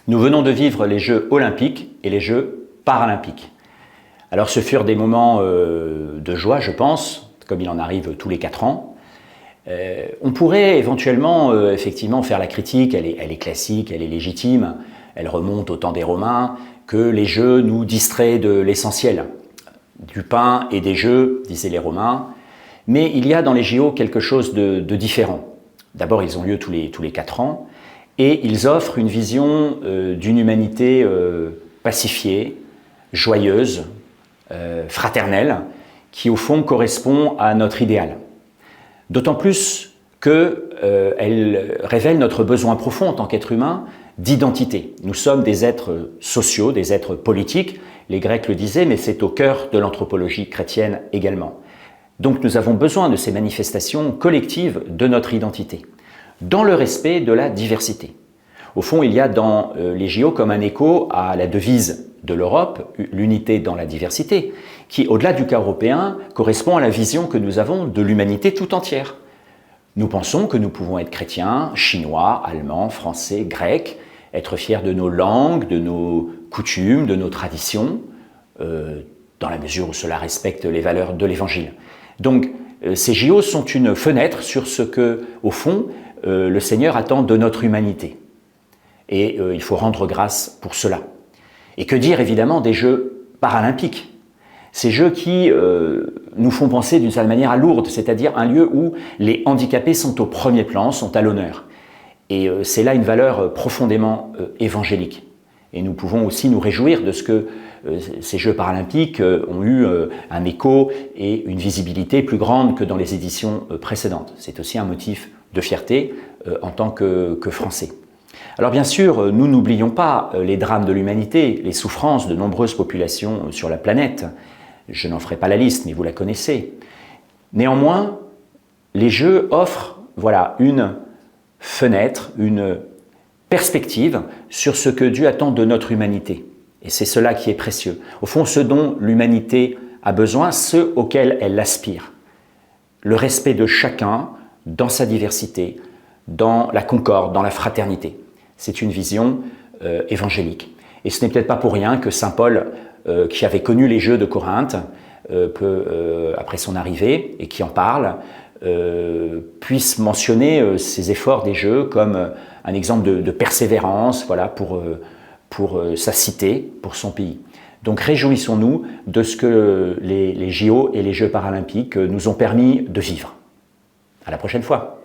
Nous venons de vivre les Jeux olympiques et les Jeux paralympiques. Alors ce furent des moments de joie, je pense, comme il en arrive tous les 4 ans. On pourrait éventuellement effectivement faire la critique, elle est classique, elle est légitime, elle remonte au temps des Romains, que les Jeux nous distraient de l'essentiel, du pain et des Jeux, disaient les Romains. Mais il y a dans les JO quelque chose de différent. D'abord, ils ont lieu tous les 4 ans, et ils offrent une vision d'une humanité pacifiée, joyeuse, fraternelle, qui au fond correspond à notre idéal. D'autant plus qu'elle révèle notre besoin profond en tant qu'être humain d'identité. Nous sommes des êtres sociaux, des êtres politiques, les Grecs le disaient, mais c'est au cœur de l'anthropologie chrétienne également. Donc nous avons besoin de ces manifestations collectives de notre identité, dans le respect de la diversité. Au fond, il y a dans les JO comme un écho à la devise de l'Europe, l'unité dans la diversité, qui, au-delà du cas européen, correspond à la vision que nous avons de l'humanité tout entière. Nous pensons que nous pouvons être chrétiens, chinois, allemands, français, grecs, être fiers de nos langues, de nos coutumes, de nos traditions, dans la mesure où cela respecte les valeurs de l'Évangile. Donc, ces JO sont une fenêtre sur ce que, au fond, le Seigneur attend de notre humanité. Et il faut rendre grâce pour cela. Et que dire évidemment des Jeux paralympiques? Ces Jeux qui nous font penser d'une certaine manière à Lourdes, c'est-à-dire un lieu où les handicapés sont au premier plan, sont à l'honneur. Et c'est là une valeur profondément évangélique. Et nous pouvons aussi nous réjouir de ce que ces Jeux paralympiques ont eu un écho et une visibilité plus grande que dans les éditions précédentes. C'est aussi un motif de fierté en tant que Français. Alors bien sûr, nous n'oublions pas les drames de l'humanité, les souffrances de nombreuses populations sur la planète. Je n'en ferai pas la liste, mais vous la connaissez. Néanmoins, les Jeux offrent une fenêtre, une perspective sur ce que Dieu attend de notre humanité. Et c'est cela qui est précieux. Au fond, ce dont l'humanité a besoin, ce auquel elle aspire. Le respect de chacun dans sa diversité, dans la concorde, dans la fraternité. C'est une vision évangélique. Et ce n'est peut-être pas pour rien que saint Paul, qui avait connu les Jeux de Corinthe, après son arrivée, et qui en parle, puisse mentionner ces efforts des Jeux comme un exemple de persévérance pour sa cité, pour son pays. Donc réjouissons-nous de ce que les JO et les Jeux paralympiques nous ont permis de vivre. À la prochaine fois.